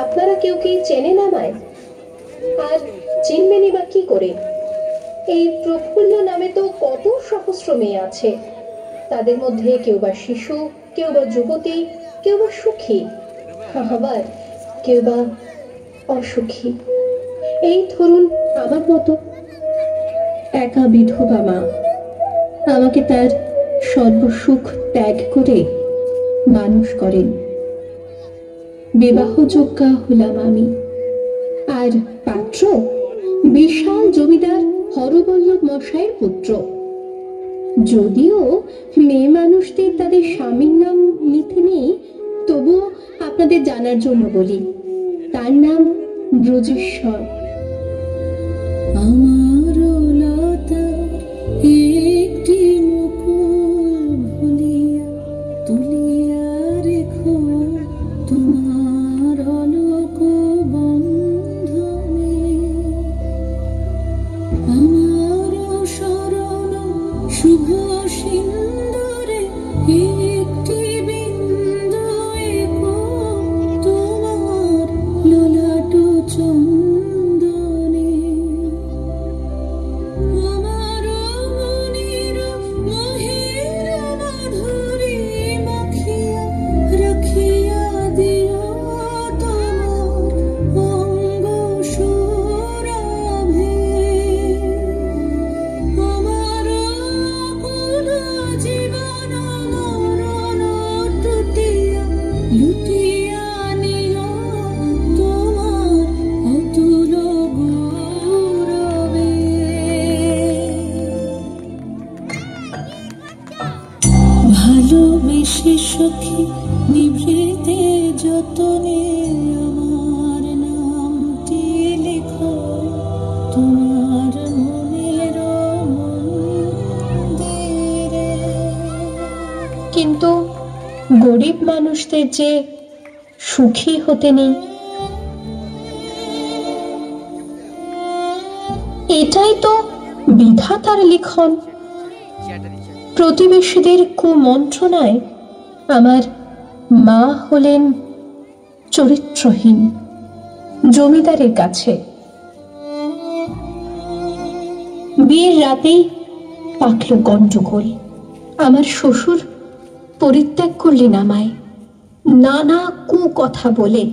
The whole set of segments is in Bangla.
আপনারা কেউ কি চেনেন আমায়? আর চিনবেনই বা কি করে? এই প্রফুল্ল নামে তো কত সহস্র মেয়ে আছে। তাদের মধ্যে কেউ বা শিশু, কেউ বা যুবতী, কেউ বা সুখী, আবার কেউ বা অসুখী। এই ধরুন আমার মতো একা বিধবা মা। আমাকে তার সর্বসুখ ত্যাগ করে মানুষ করেন। বিবাহযোগ্যা হলাম আমি। আর পাত্র বিশাল জমিদার হরবল্লভ মশাইয়ের পুত্র। যদিও মেয়ে মানুষদের তাদের স্বামীর নাম নিতে নেই, তবুও আপনাদের জানার জন্য বলি, তার নাম ব্রজেশ্বর। আমার লতার একটি মুকুল ভুলিয়া তুলিয়া রেখো তোমার অলোক বন্ধনে। আমার শরণ শুভ সিন্দুরে একটি বিন্দু এঁকো তোমার ললাট চন্দনে। আমার মনের মহের মাধুরী মাখিয়া রাখিয়া দিও তোমার অঙ্গ সৌরভে। আমার কোন জীবন মরণ টুটিয়া লুটিয়া নিও তোমার অতুল গৌরবে। ভালোবেসে সখী নিভৃতে যতনে আমার নামটি লেখো তোমার মনের মন্দিরে। কিন্তু গরিব মানুষদের যে সুখী হতে নেই, এটাই তো বিধাতার লিখন। প্রতিবেশীদের কুমন্ত্রণায় আমার মা হলেন চরিত্রহীন জমিদারের কাছে। বিয়ের রাতেই পাকল গন্ডগোল। আমার শ্বশুর পরিত্যাগ করলেন আমায় নানা কুকথা বলে।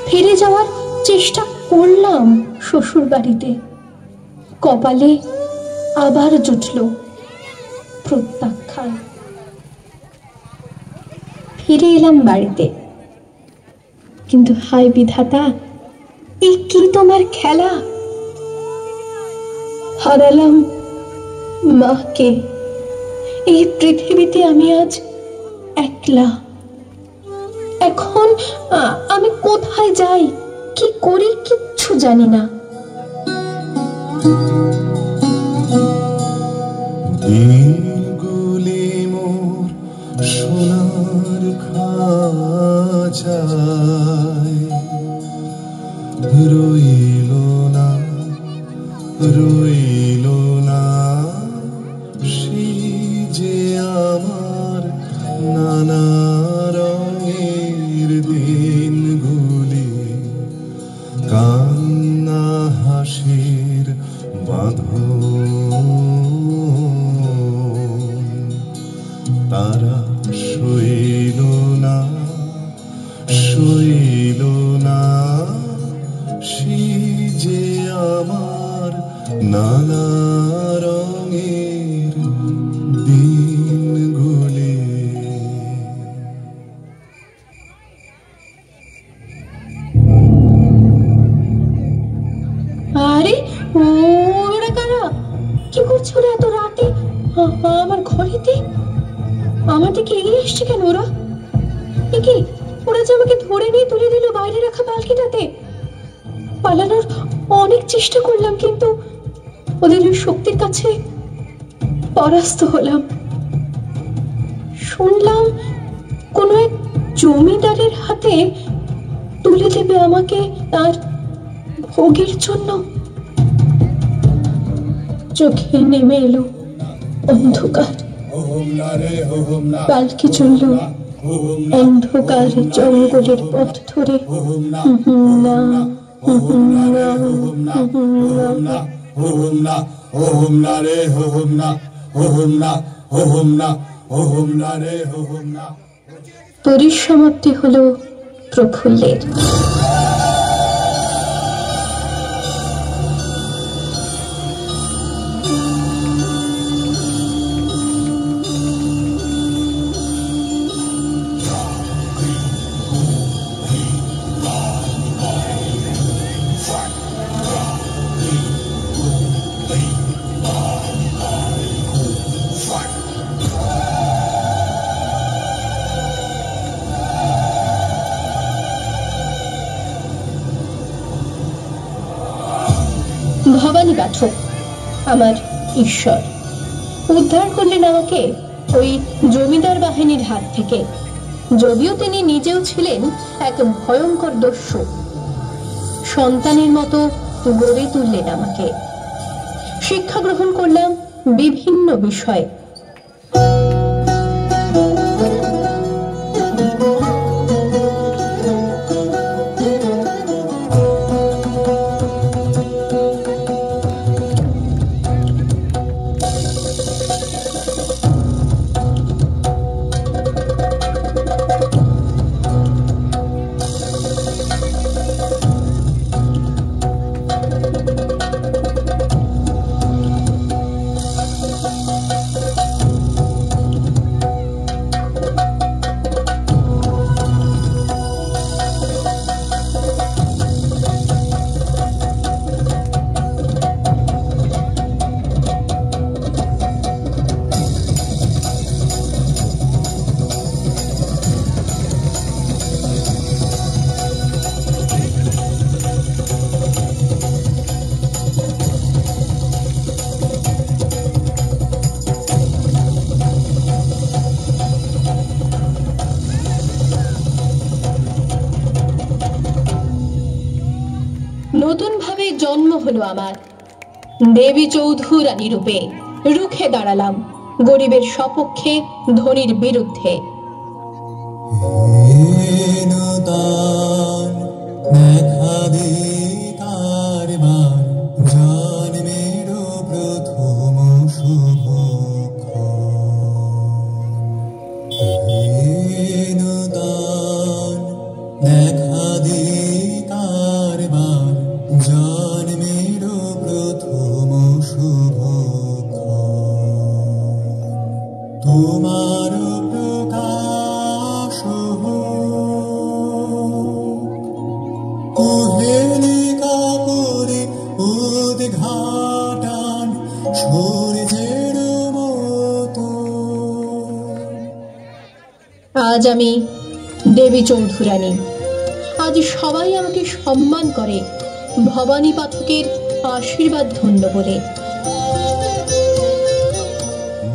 ফিরে যাওয়ার চেষ্টা করলাম শ্বশুর বাড়িতে, কপালে আবার জুটল প্রত্যাখ্যান। ফিরে এলাম বাড়িতে, কিন্তু হায় বিধাতা, এই কি তোমার খেলা! হারালাম মাকে। এই পৃথিবীতে আমি আজ একলা। এখন আমি কোথায় যাই, কি করি, কিচ্ছু জানি না। দিনগুলি মোর সোনার খাঁচায় রইল না, রইল না সেই যে আমার নানা রঙের দিনগুলি। কান্না হাসির বাঁধন তারা সইল না, সইল না সেই যে আমার নানা রঙের দিনগুলি। আরে ওরা কারা? কি করছে ওরা এত রাতে আমার ঘরেতে? আমার দিকে এগিয়ে আসছে কেন ওরা? কি ওরা যে আমাকে ধরে নিয়ে তুলে দিল বাইরে রাখা পালকিটাতে। পালানোর অনেক চেষ্টা করলাম, কিন্তু ওদের ওই শক্তির কাছে পরাস্ত হলাম। শুনলাম কোন এক জমিদারের হাতে তুলে দেবে আমাকে তার ভোগের জন্য। চোখে নেমে এলো অন্ধকার। পালকি চলল অন্ধকার জঙ্গলের পথ ধরে। না, পরিসমাপ্তি হলো প্রফুল্লের। ভবানী পাঠক আমার ঈশ্বর, উদ্ধার করলেন আমাকে ওই জমিদার বাহিনীর হাত থেকে। যদিও তিনি নিজেও ছিলেন এক ভয়ঙ্কর দস্যু, সন্তানের মতো গড়ে তুললেন আমাকে। শিক্ষা গ্রহণ করলাম বিভিন্ন বিষয়ে। নতুন ভাবে জন্ম হলো আমার। দেবী চৌধুরানী রূপে রুখে দাঁড়ালাম গরিবের সপক্ষে, ধনীর বিরুদ্ধে। আজ আমি দেবী চৌধুরানী, আজ সবাই আমাকে সম্মান করে ভবানী পাঠকের আশীর্বাদ ধন্য বলে।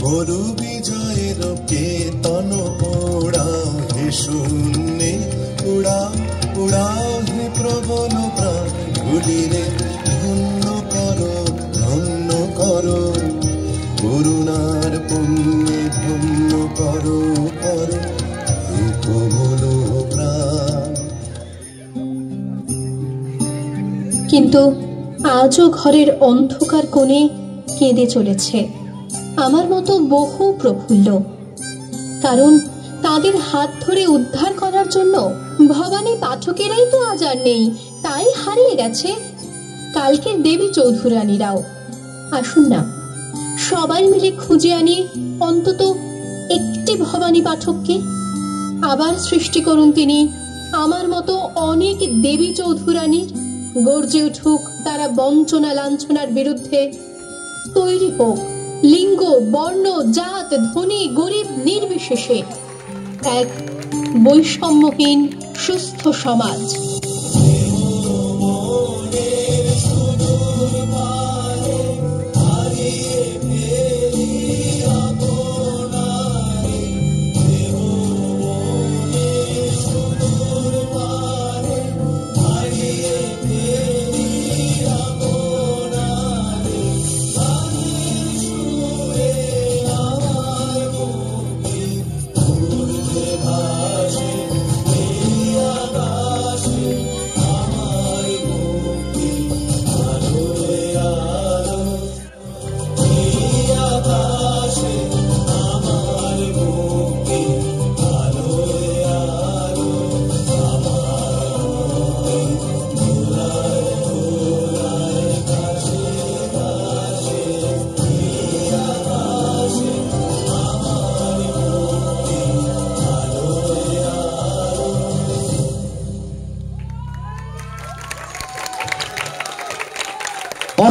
বড় বিজয়ের কেতন ওড়াও হে শূন্যে, উড়াও উড়াও হে প্রবল প্রাণ গুলিরে, ধন্য করো ধন্য করো, করুণার পুণ্যে ধন্য করো করো হে প্রবল প্রাণ। কিন্তু আজও ঘরের অন্ধকার কোণে কেঁদে চলেছে আমার মতো বহু প্রফুল্ল, কারণ তাদের হাত ধরে উদ্ধার করার জন্য ভবানী পাঠকেরাই তো আজ আর নেই, তাই হারিয়ে গেছে কালকের দেবী চৌধুরানীরাও। আসুন না সবাই মিলে খুঁজে আনি অন্তত একটি ভবানী পাঠককে, আবার সৃষ্টি করুন তিনি আমার মতো অনেক দেবী চৌধুরানীর। গর্জে উঠুক তারা বঞ্চনা লাঞ্ছনার বিরুদ্ধে। তৈরি হোক লিঙ্গ, বর্ণ, জাত, ধনী গরিব নির্বিশেষে এক বৈষম্যহীন সুস্থ সমাজ।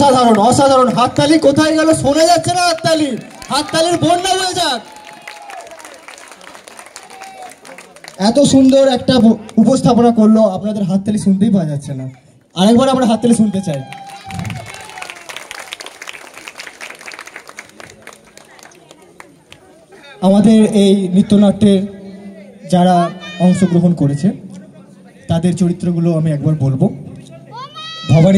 অসাধারণ অসাধারণ। হাততালি কোথায় গেল? শোনা যাচ্ছে না হাততালি। হাততালির বন্যা হয়ে যাক। এত সুন্দর একটা উপস্থাপনা করলো, আপনাদের হাততালি শুনতেই পাওয়া যাচ্ছে না। আরেকবার আমরা হাততালি শুনতে চাই। আমাদের এই নৃত্যনাট্যের যারা অংশগ্রহণ করেছে তাদের চরিত্রগুলো আমি একবার বলবো। ভবানী